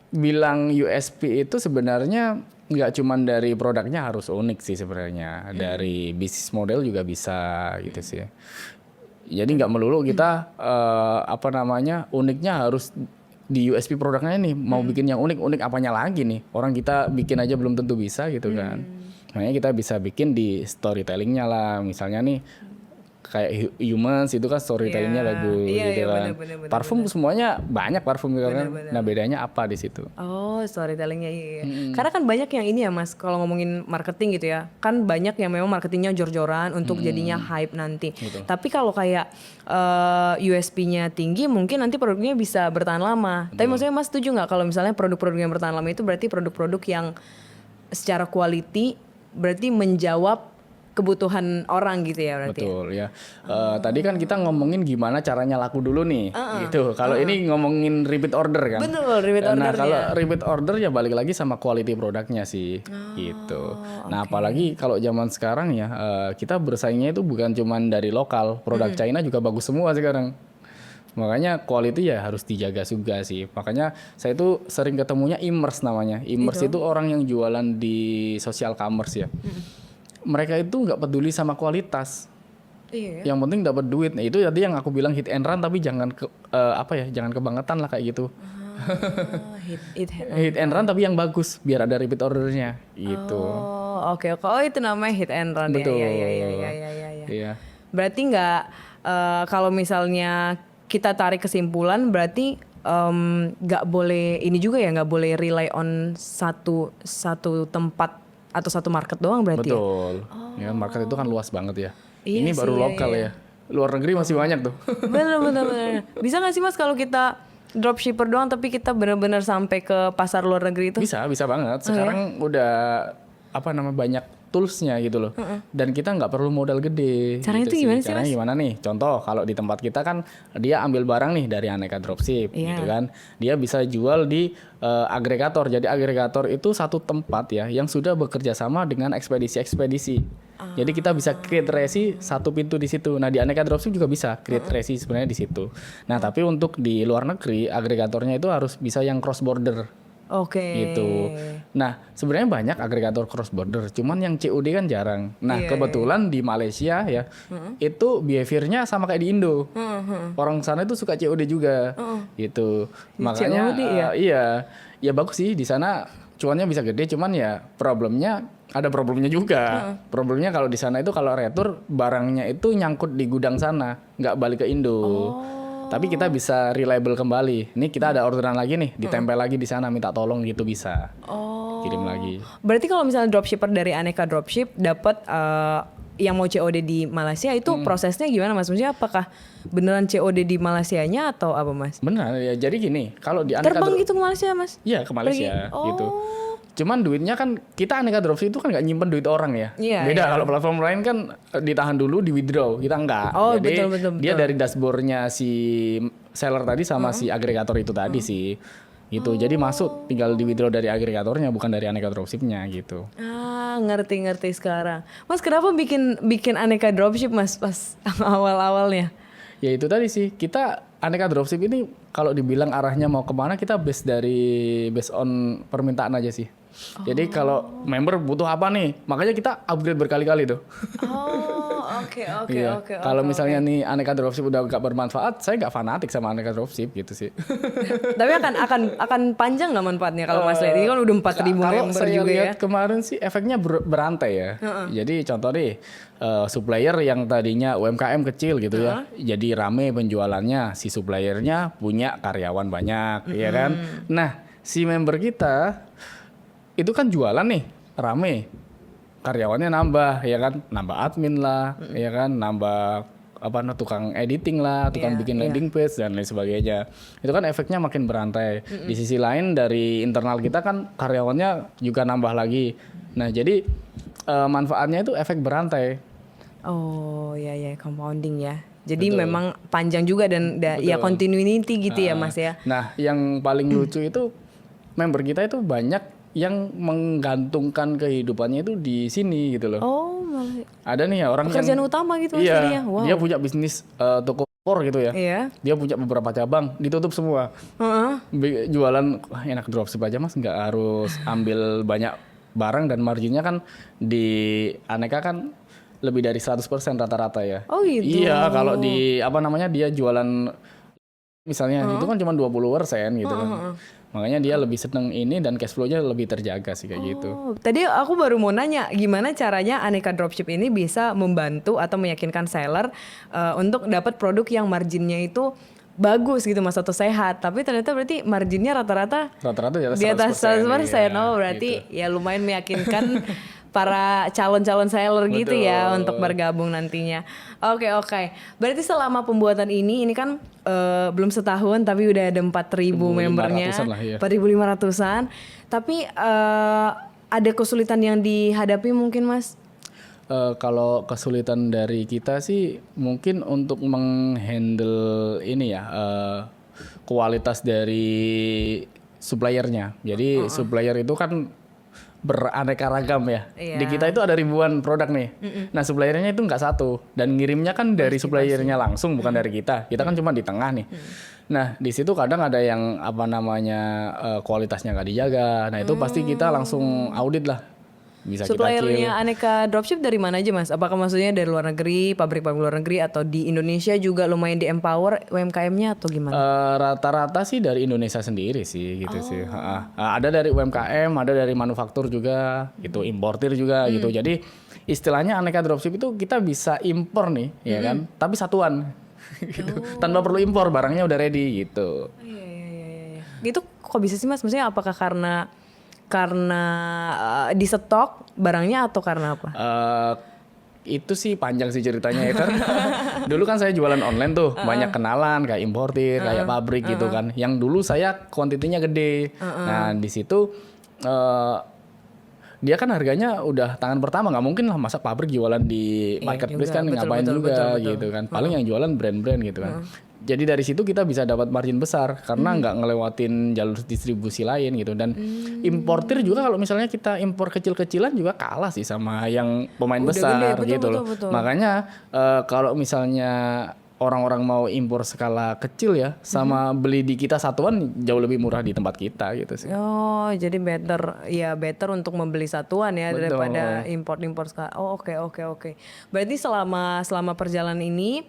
S1: bilang USP itu sebenarnya nggak cuman dari produknya harus unik sih sebenarnya. Dari bisnis model juga bisa gitu sih. Jadi nggak melulu kita uniknya harus di USP produknya nih. Mau bikin yang unik apanya lagi nih? Orang kita bikin aja belum tentu bisa gitu kan. Makanya kita bisa bikin di storytellingnya lah. Misalnya nih kayak Humans itu kan storytellingnya bagus gitu kan.
S2: bener,
S1: Parfum semuanya banyak parfum gitu kan. Nah bedanya apa di situ?
S2: Oh, storytellingnya iya. Karena kan banyak yang ini ya Mas, kalau ngomongin marketing gitu ya, kan banyak yang memang marketingnya jor-joran untuk jadinya hype nanti. Tapi kalau kayak USP-nya tinggi, mungkin nanti produknya bisa bertahan lama. Tapi maksudnya Mas setuju nggak kalau misalnya produk-produk yang bertahan lama itu berarti produk-produk yang secara quality berarti menjawab kebutuhan orang gitu ya berarti.
S1: Betul ya. Tadi kan kita ngomongin gimana caranya laku dulu nih, gitu. Kalau ini ngomongin repeat order kan.
S2: Betul, repeat ordernya.
S1: Nah kalau repeat order ya balik lagi sama quality produknya sih, gitu. Nah apalagi kalau zaman sekarang ya kita bersaingnya itu bukan cuman dari lokal, produk China juga bagus semua sekarang. Makanya quality ya harus dijaga juga sih. Makanya saya itu sering ketemunya e-commerce namanya. E-commerce itu orang yang jualan di social commerce ya. Mereka itu nggak peduli sama kualitas.
S2: Iya.
S1: Yang penting dapat duit. Nah, itu tadi yang aku bilang hit and run tapi jangan jangan kebangetan lah kayak gitu. Hit and run tapi yang bagus biar ada repeat ordernya gitu.
S2: Oh, oke. Oh, itu namanya hit and run.
S1: Betul.
S2: Ya.
S1: Iya.
S2: Berarti nggak kalau misalnya kita tarik kesimpulan berarti nggak boleh ini juga ya, nggak boleh rely on satu tempat atau satu market doang berarti.
S1: Betul. Ya, market itu kan luas banget ya.
S2: Iya
S1: Ini
S2: sih,
S1: baru
S2: iya,
S1: lokal ya. Luar negeri masih banyak tuh.
S2: Bener. Bisa nggak sih Mas kalau kita dropshipper doang tapi kita benar-benar sampai ke pasar luar negeri itu?
S1: Bisa banget. Sekarang udah banyak toolsnya gitu loh. Dan kita nggak perlu modal gede.
S2: Caranya
S1: gitu
S2: itu gimana sih,
S1: Caranya
S2: Mas?
S1: gimana nih? Contoh kalau di tempat kita kan dia ambil barang nih dari Aneka Dropship gitu kan. Dia bisa jual di agregator. Jadi agregator itu satu tempat ya yang sudah bekerja sama dengan ekspedisi-ekspedisi. Jadi kita bisa create resi satu pintu di situ. Nah di Aneka Dropship juga bisa create resi sebenarnya di situ. Nah tapi untuk di luar negeri agregatornya itu harus bisa yang cross border.
S2: Oke.
S1: Gitu. Nah, sebenarnya banyak agregator cross border, cuman yang COD kan jarang. Nah, kebetulan di Malaysia ya, itu behaviornya sama kayak di Indo. Orang sana itu suka COD juga. Gitu. Makanya
S2: COD ya?
S1: Iya. Ya bagus sih di sana cuannya bisa gede, cuman ya ada problemnya juga. Problemnya kalau di sana itu kalau retur barangnya itu nyangkut di gudang sana, nggak balik ke Indo. Tapi kita bisa reliable kembali. Ini kita ada orderan lagi nih, ditempel lagi di sana, minta tolong gitu bisa. Kirim lagi.
S2: Berarti kalau misalnya dropshipper dari Aneka Dropship dapat yang mau COD di Malaysia itu prosesnya gimana Mas? Maksudnya apakah beneran COD di Malaysianya atau apa Mas?
S1: Benar ya. Jadi gini, kalau di Aneka
S2: Terbang gitu ke Malaysia Mas?
S1: Iya, ke Malaysia
S2: Pergi?
S1: gitu. Cuman duitnya kan kita Aneka Dropship itu kan nggak nyimpen duit orang ya.
S2: Iya,
S1: Beda kalau platform lain kan ditahan dulu di withdraw, kita enggak.
S2: Oh,
S1: Jadi
S2: betul.
S1: dia dari dashboardnya si seller tadi sama si agregator itu tadi sih. Gitu. Jadi masuk tinggal di withdraw dari agregatornya bukan dari Aneka Dropshipnya gitu.
S2: Ngerti sekarang. Mas kenapa bikin Aneka Dropship Mas pas awal-awalnya?
S1: Ya itu tadi sih, kita Aneka Dropship ini kalau dibilang arahnya mau kemana kita based on permintaan aja sih. Jadi kalau member butuh apa nih, makanya kita upgrade berkali-kali tuh. Iya.
S2: Oke.
S1: Kalau misalnya nih aneka dropship udah gak bermanfaat, saya gak fanatik sama aneka dropship gitu sih.
S2: Tapi akan panjang nggak manfaatnya kalau Mas lihat? Ini kan udah 4.000
S1: Kalau
S2: member
S1: saya
S2: juga ya.
S1: lihat kemarin sih efeknya berantai ya. Jadi contoh nih supplier yang tadinya UMKM kecil gitu ya, jadi rame penjualannya, si suppliernya punya karyawan banyak, ya kan. Nah si member kita itu kan jualan nih, rame, karyawannya nambah, ya kan, nambah admin lah, ya kan, nambah tukang editing lah, tukang bikin landing page dan lain sebagainya. Itu kan efeknya makin berantai. Di sisi lain dari internal kita kan karyawannya juga nambah lagi. Nah jadi manfaatnya itu efek berantai.
S2: Oh ya compounding ya. Jadi memang panjang juga dan ya continuity gitu ya Mas ya.
S1: Nah yang paling lucu itu member kita itu banyak yang menggantungkan kehidupannya itu di sini gitu loh.
S2: Oh, malah
S1: ada nih ya orang
S2: pekerjaan
S1: yang
S2: utama gitu
S1: iya,
S2: jadinya. Wow.
S1: dia punya bisnis toko ekspor gitu ya.
S2: Iya.
S1: Dia punya beberapa cabang, ditutup semua. Jualan enak dropship aja Mas, nggak harus ambil banyak barang dan marginnya kan di aneka kan lebih dari 100% rata-rata ya.
S2: Oh gitu.
S1: Iya, kalau di dia jualan misalnya itu kan cuma 20% gitu kan. Makanya dia lebih seneng ini dan cash flow-nya lebih terjaga sih kayak gitu.
S2: Tadi aku baru mau nanya gimana caranya aneka dropship ini bisa membantu atau meyakinkan seller untuk dapat produk yang marginnya itu bagus gitu Mas atau sehat. Tapi ternyata berarti marginnya rata-rata di atas 100%.
S1: Iya,
S2: Oh berarti
S1: gitu.
S2: ya lumayan meyakinkan para calon-calon seller gitu ya
S1: Betul.
S2: untuk bergabung nantinya. Oke. Berarti selama pembuatan ini kan belum setahun tapi udah ada 4.000 membernya.
S1: 4.500-an lah, iya.
S2: 4.500-an. Tapi ada kesulitan yang dihadapi mungkin Mas?
S1: Kalau kesulitan dari kita sih mungkin untuk menghandle ini ya kualitas dari suppliernya. Jadi supplier itu kan beraneka ragam ya.
S2: Iya.
S1: Di kita itu ada ribuan produk nih. Nah suppliernya itu nggak satu dan ngirimnya kan dari suppliernya langsung bukan dari kita. Kita kan cuma di tengah nih. Nah di situ kadang ada yang kualitasnya nggak dijaga. Nah itu pasti kita langsung audit lah. Bisa kita
S2: Suppliernya aneka dropship dari mana aja Mas? Apakah maksudnya dari luar negeri, pabrik-pabrik luar negeri atau di Indonesia juga lumayan di empower UMKM-nya atau gimana?
S1: Rata-rata sih dari Indonesia sendiri sih gitu sih. Ada dari UMKM, ada dari manufaktur juga, gitu, importir juga gitu. Jadi istilahnya aneka dropship itu kita bisa impor nih, ya kan? Tapi satuan, gitu. Tanpa perlu impor, barangnya udah ready gitu.
S2: Iya. Itu kok bisa sih Mas? Maksudnya apakah karena di stok barangnya atau karena apa?
S1: Itu sih panjang sih ceritanya ya karena dulu kan saya jualan online tuh banyak kenalan kayak importir kayak pabrik gitu kan yang dulu saya kuantitinya gede. Nah di situ dia kan harganya udah tangan pertama, nggak mungkin lah masa pabrik jualan di marketplace kan ngapain juga gitu kan, paling yang jualan brand-brand gitu kan. Jadi dari situ kita bisa dapat margin besar karena nggak ngelewatin jalur distribusi lain gitu. Dan importir juga kalau misalnya kita impor kecil-kecilan juga kalah sih sama yang pemain
S2: Udah
S1: besar
S2: gede, betul,
S1: gitu loh.
S2: betul.
S1: Makanya kalau misalnya orang-orang mau impor skala kecil ya sama beli di kita satuan jauh lebih murah di tempat kita gitu sih.
S2: Oh, jadi better untuk membeli satuan ya daripada import skala. Oh, oke. Berarti selama perjalanan ini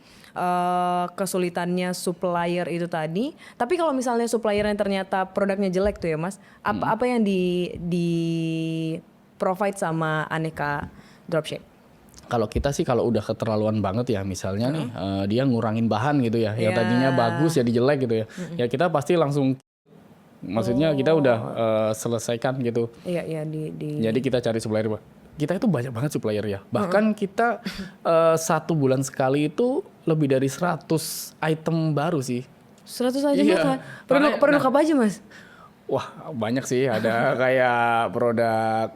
S2: kesulitannya supplier itu tadi. Tapi kalau misalnya suppliernya ternyata produknya jelek tuh ya, Mas. Apa yang di provide sama aneka dropship?
S1: Kalau kita sih kalau udah keterlaluan banget ya misalnya nih dia ngurangin bahan gitu ya, yang tadinya bagus jadi jelek gitu ya, ya kita pasti langsung, maksudnya kita udah selesaikan gitu.
S2: Iya.
S1: Jadi kita cari supplier. Kita itu banyak banget supplier ya, bahkan kita 1 bulan sekali itu lebih dari 100 item baru sih.
S2: 100 aja
S1: Iya.
S2: Produk apa aja Mas?
S1: Wah banyak sih, ada kayak produk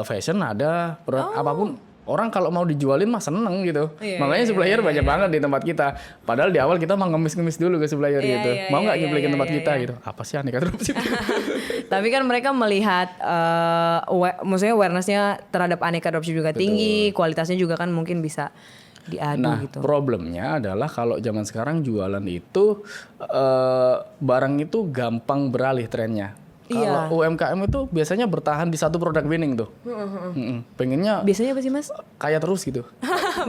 S1: fashion, ada produk apapun. Orang kalau mau dijualin mah seneng gitu. Makanya supplier banyak banget di tempat kita. Padahal di awal kita mau ngemis-ngemis dulu ke supplier gitu. Mau nggak nyuplikin tempat kita gitu. Apa sih aneka dropship?
S2: Tapi kan mereka melihat maksudnya awareness-nya terhadap aneka dropship juga tinggi, kualitasnya juga kan mungkin bisa diadu gitu.
S1: Problemnya adalah kalau zaman sekarang jualan itu barang itu gampang beralih trennya.
S2: Iya.
S1: Kalau UMKM itu biasanya bertahan di satu produk winning tuh. Pengennya
S2: Biasanya apa sih Mas?
S1: kaya terus gitu.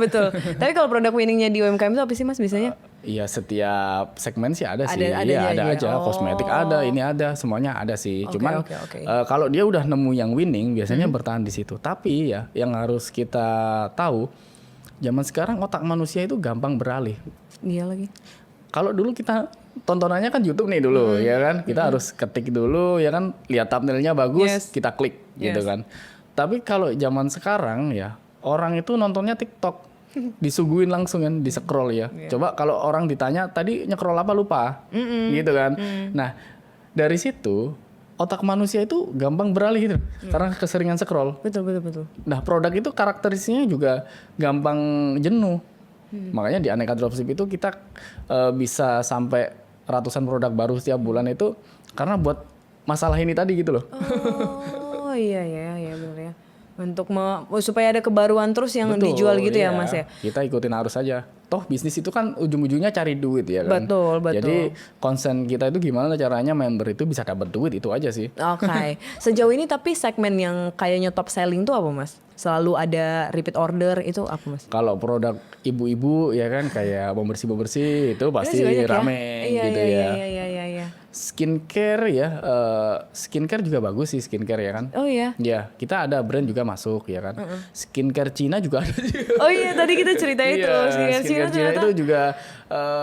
S2: Betul. Tapi kalau produk winningnya di UMKM itu apa sih Mas biasanya?
S1: Iya, setiap segmen sih ada sih.
S2: Ada
S1: Iya, ada
S2: aja.
S1: aja. Kosmetik ada, ini ada, semuanya ada sih.
S2: Oke,
S1: Cuman
S2: oke.
S1: kalau dia udah nemu yang winning, biasanya bertahan di situ. Tapi ya, yang harus kita tahu, zaman sekarang otak manusia itu gampang beralih.
S2: Iya lagi.
S1: Kalau dulu kita tontonannya kan YouTube nih dulu, ya kan? Kita harus ketik dulu, ya kan? Lihat thumbnailnya bagus,
S2: Yes.
S1: kita klik, gitu
S2: Yes.
S1: kan? Tapi kalau zaman sekarang ya, orang itu nontonnya TikTok, disuguhin langsung kan, di scroll ya. Coba kalau orang ditanya tadi nyekrol apa lupa, gitu kan? Nah, dari situ otak manusia itu gampang beralih gitu, karena keseringan scroll.
S2: Betul.
S1: Nah, produk itu karakteristiknya juga gampang jenuh. Makanya di Aneka Dropship itu kita bisa sampai ratusan produk baru setiap bulan itu karena buat masalah ini tadi gitu loh.
S2: Oh iya benar ya. Untuk supaya ada kebaruan terus yang
S1: Betul,
S2: dijual gitu ya
S1: iya.
S2: Mas ya.
S1: Kita ikutin arus aja. Toh bisnis itu kan ujung-ujungnya cari duit ya kan.
S2: Betul.
S1: Jadi concern kita itu gimana caranya member itu bisa dapat duit, itu aja sih.
S2: Oke. Sejauh ini tapi segmen yang kayaknya top selling tuh apa Mas? Selalu ada repeat order itu apa Mas?
S1: Kalau produk ibu-ibu ya kan kayak pembersih itu pasti
S2: Itu banyak ya?
S1: rame gitu ya.
S2: Iya.
S1: Skincare ya, skincare juga bagus sih skincare ya kan.
S2: Oh iya.
S1: Ya, kita ada brand juga masuk ya kan. Skincare Cina juga ada.
S2: Oh iya tadi kita cerita itu
S1: Iya,
S2: skincare Cina
S1: Cina
S2: ternyata
S1: itu juga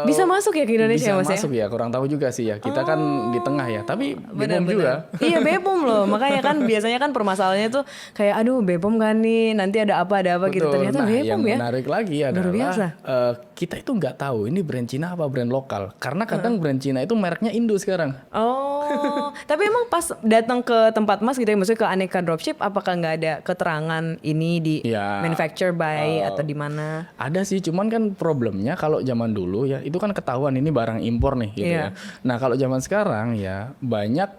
S2: bisa masuk ya ke Indonesia
S1: bisa
S2: Mas ya?
S1: masuk ya, kurang tahu juga sih ya. Kita kan di tengah ya, tapi BEPOM juga.
S2: Iya BEPOM loh, makanya kan biasanya kan permasalahannya tuh kayak aduh BEPOM kan nih nanti ada apa gitu.
S1: Betul.
S2: Ternyata
S1: Nah,
S2: BEPOM
S1: yang
S2: ya.
S1: menarik lagi
S2: Luar biasa.
S1: adalah kita itu nggak tahu ini brand Cina apa brand lokal. Karena kadang brand Cina itu mereknya Indo sekarang.
S2: Oh, tapi emang pas datang ke tempat Mas gitu ya, maksudnya ke Aneka Dropship, apakah nggak ada keterangan ini di
S1: Ya,
S2: manufacture by atau di mana?
S1: ada sih, cuman kan problemnya kalau zaman dulu ya itu kan ketahuan ini barang impor nih gitu
S2: Iya.
S1: ya. Nah kalau zaman sekarang ya banyak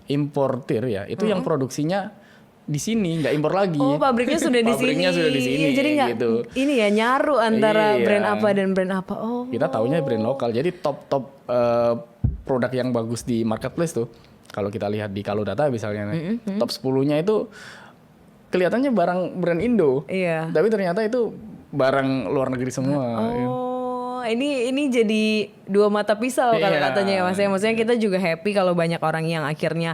S1: importir ya itu yang produksinya di sini nggak impor lagi.
S2: Oh, pabriknya sudah di sini.
S1: Pabriknya sudah di sini.
S2: Jadi nggak
S1: gitu.
S2: ini ya nyaru antara
S1: Iya.
S2: brand apa dan brand apa. Oh.
S1: Kita taunya brand lokal. Jadi top produk yang bagus di marketplace tuh. Kalau kita lihat di Kalodata misalnya, top 10-nya itu kelihatannya barang brand Indo.
S2: Iya.
S1: Tapi ternyata itu barang luar negeri semua.
S2: Oh, ini jadi dua mata pisau kalau
S1: Iya.
S2: katanya ya Mas ya. Maksudnya kita juga happy kalau banyak orang yang akhirnya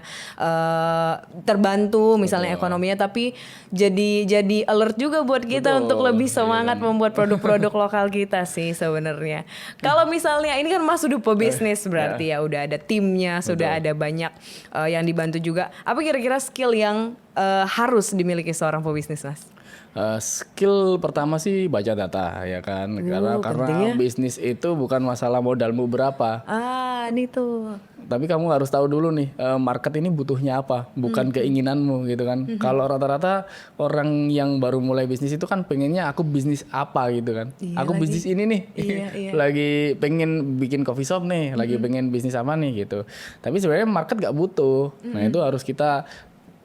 S2: terbantu misalnya ekonominya, tapi jadi alert juga buat kita
S1: Betul.
S2: untuk lebih semangat membuat produk-produk lokal kita sih sebenarnya. Kalau misalnya ini kan Mas sudah pebisnis berarti ya udah ada timnya, sudah ada banyak yang dibantu juga. Apa kira-kira skill yang harus dimiliki seorang pebisnis Mas?
S1: Skill pertama sih baca data ya kan, karena
S2: penting ya.
S1: bisnis itu bukan masalah modalmu berapa,
S2: Ini tuh.
S1: tapi kamu harus tahu dulu nih market ini butuhnya apa, bukan keinginanmu gitu kan. Kalau rata-rata orang yang baru mulai bisnis itu kan pengennya aku bisnis apa gitu kan,
S2: Iya
S1: aku
S2: lagi.
S1: bisnis ini nih,
S2: Iya.
S1: lagi pengen bikin coffee shop nih, lagi pengen bisnis apa nih gitu. Tapi sebenarnya market gak butuh, nah itu harus kita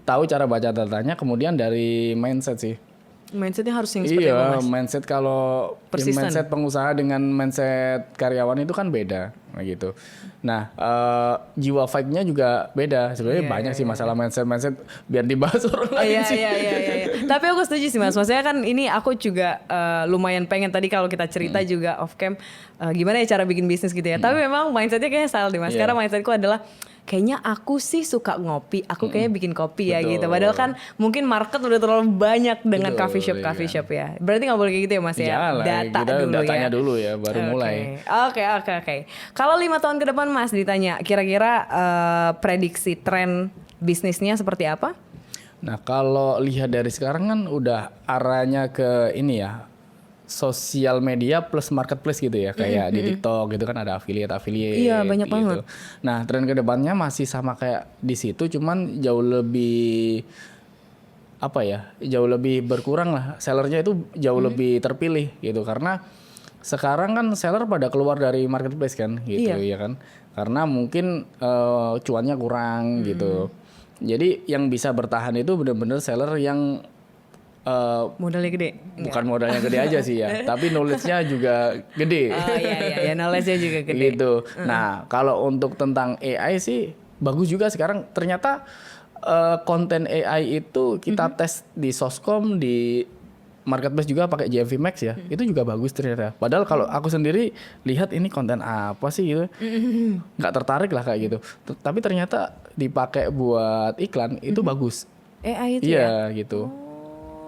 S1: tahu cara baca datanya, kemudian dari mindset sih.
S2: Mindsetnya harus yang seperti apa
S1: Iya,
S2: Mas?
S1: mindset kalau
S2: Persisten.
S1: mindset pengusaha dengan mindset karyawan itu kan beda, gitu. Nah, jiwa fight-nya juga beda. Sebenarnya banyak sih masalah mindset biar dibahas orang lain sih.
S2: Iya. Tapi aku setuju sih Mas. Maksudnya kan ini aku juga lumayan pengen tadi kalau kita cerita juga off cam gimana ya cara bikin bisnis gitu ya. Tapi memang mindsetnya kayaknya salah deh Mas.
S1: Iya.
S2: Karena mindsetku adalah kayaknya aku sih suka ngopi, aku kayaknya bikin kopi ya
S1: Betul.
S2: gitu. Padahal kan mungkin market udah terlalu banyak dengan
S1: Betul,
S2: coffee shop ya. Berarti nggak boleh kayak gitu ya Mas ya.
S1: Jangan lah,
S2: Data
S1: kita
S2: dulu
S1: datanya
S2: ya.
S1: dulu ya, baru mulai.
S2: Oke. Kalau 5 tahun ke depan Mas ditanya, kira-kira prediksi tren bisnisnya seperti apa?
S1: Nah, kalau lihat dari sekarang kan udah arahnya ke ini ya, sosial media plus marketplace gitu ya, kayak di TikTok gitu kan ada affiliate
S2: Iya, banyak
S1: gitu.
S2: banget.
S1: Nah, tren kedepannya masih sama kayak di situ, cuman jauh lebih apa ya, jauh lebih berkurang lah, sellernya itu jauh lebih terpilih gitu, karena sekarang kan seller pada keluar dari marketplace kan gitu ya kan, karena mungkin cuannya kurang gitu. Jadi yang bisa bertahan itu benar-benar seller yang
S2: Modalnya gede.
S1: bukan modalnya gede aja sih ya, tapi knowledge-nya juga gede.
S2: Oh iya, knowledge-nya juga gede.
S1: Gitu. Nah, kalau untuk tentang AI sih bagus juga sekarang ternyata konten AI itu kita tes di Soskom, di marketplace juga pakai JMV Max ya. Itu juga bagus ternyata. Padahal kalau aku sendiri lihat ini konten apa sih gitu. Nggak tertarik lah kayak gitu. Tapi ternyata dipakai buat iklan itu bagus.
S2: AI itu
S1: Iya gitu.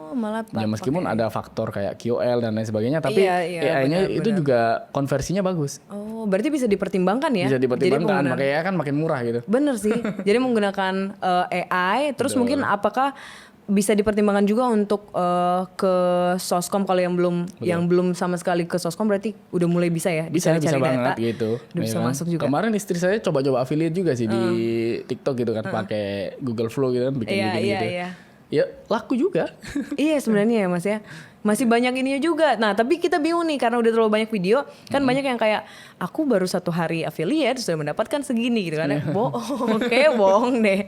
S2: Malah
S1: Ya meskipun ada faktor kayak QL dan lain sebagainya, tapi AI-nya itu juga konversinya bagus.
S2: Oh, berarti bisa dipertimbangkan ya?
S1: Bisa dipertimbangkan, makanya kan makin murah gitu.
S2: Bener sih. Jadi menggunakan AI, terus mungkin apakah bisa dipertimbangkan juga untuk ke Soskom kalau yang belum sama sekali ke Soskom berarti udah mulai bisa ya
S1: Bisa
S2: cari
S1: banget
S2: data.
S1: gitu.
S2: Udah bisa masuk juga.
S1: Kemarin istri saya coba-coba affiliate juga sih di TikTok gitu kan, pakai Google Flow gitu kan, bikin gitu.
S2: Iya.
S1: Ya laku juga.
S2: Iya sebenarnya ya Mas ya. Masih banyak ininya juga. Nah tapi kita bingung nih karena udah terlalu banyak video. Kan banyak yang kayak aku baru 1 hari affiliate sudah mendapatkan segini gitu kan. Bohong deh.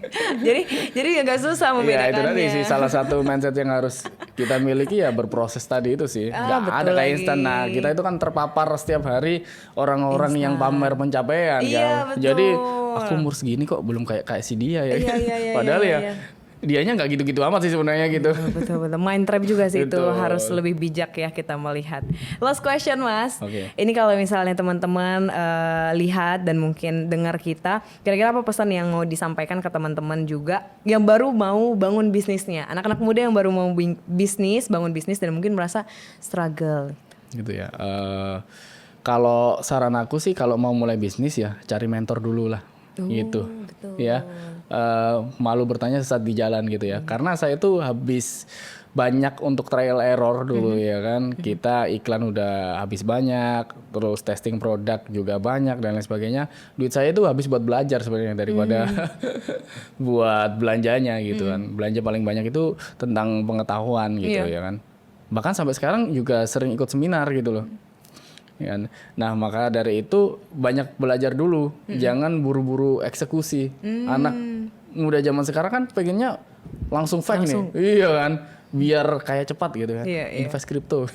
S2: Jadi agak susah membedakannya.
S1: Ya itu tadi sih salah satu mindset yang harus kita miliki ya, berproses tadi itu sih. Gak ada kayak instan. Nah kita itu kan terpapar setiap hari orang-orang yang pamer pencapaian.
S2: Iya, betul.
S1: Jadi aku umur segini kok belum kayak si dia ya.
S2: Iya,
S1: Padahal
S2: iya.
S1: dianya nggak gitu-gitu amat sih sebenarnya gitu.
S2: Betul. Mind trap juga sih itu,
S1: Betul.
S2: harus lebih bijak ya kita melihat. Last question Mas.
S1: Oke.
S2: Ini kalau misalnya teman-teman lihat dan mungkin dengar kita, kira-kira apa pesan yang mau disampaikan ke teman-teman juga yang baru mau bangun bisnisnya, anak-anak muda yang baru mau bangun bisnis dan mungkin merasa struggle.
S1: Gitu ya. Kalau saran aku sih kalau mau mulai bisnis ya cari mentor dulu lah. Gitu.
S2: Betul.
S1: Ya. Malu bertanya sesat di jalan gitu ya. Karena saya tuh habis banyak untuk trial error dulu ya kan. Kita iklan udah habis banyak, terus testing produk juga banyak dan lain sebagainya. Duit saya tuh habis buat belajar sebenarnya daripada buat belanjanya gitu kan. Belanja paling banyak itu tentang pengetahuan gitu ya kan. Bahkan sampai sekarang juga sering ikut seminar gitu loh. Ya kan? Nah maka dari itu banyak belajar dulu, jangan buru-buru eksekusi. Anak muda zaman sekarang kan pengennya langsung fake nih, iya kan, biar kayak cepat gitu kan, invest kripto.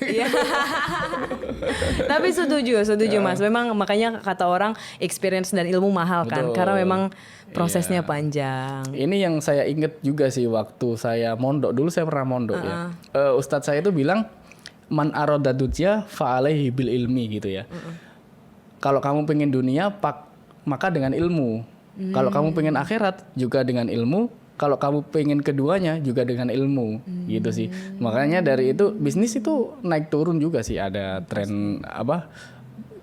S2: Tapi setuju Mas, memang makanya kata orang experience dan ilmu mahal kan, karena memang prosesnya panjang.
S1: Ini yang saya inget juga sih waktu saya mondok, dulu saya pernah mondok ya, Ustadz saya itu bilang man aroda dunya fa'alaihi bil ilmi gitu ya. Kalau kamu pengen dunia maka dengan ilmu. Kalau kamu pengen akhirat juga dengan ilmu. Kalau kamu pengen keduanya juga dengan ilmu gitu sih. Makanya dari itu bisnis itu naik turun juga sih, ada tren apa?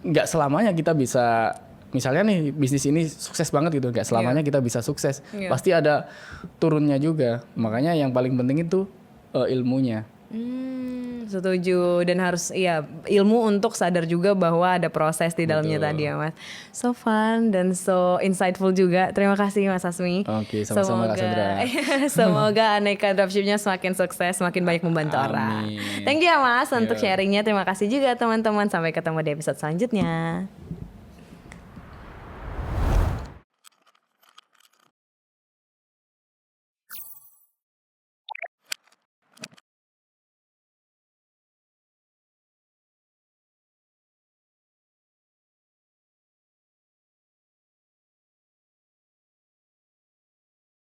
S1: Nggak selamanya kita bisa, misalnya nih bisnis ini sukses banget gitu, nggak selamanya kita bisa sukses. Pasti ada turunnya juga. Makanya yang paling penting itu ilmunya.
S2: Setuju, dan harus ilmu untuk sadar juga bahwa ada proses di dalamnya tadi ya Mas. So fun dan so insightful juga. Terima kasih Mas Hasmi.
S1: Oke, sama-sama Kak Sandra.
S2: Semoga Aneka Dropshipnya semakin sukses, semakin banyak membantu orang. Thank you ya Mas untuk sharingnya. Terima kasih juga teman-teman. Sampai ketemu di episode selanjutnya.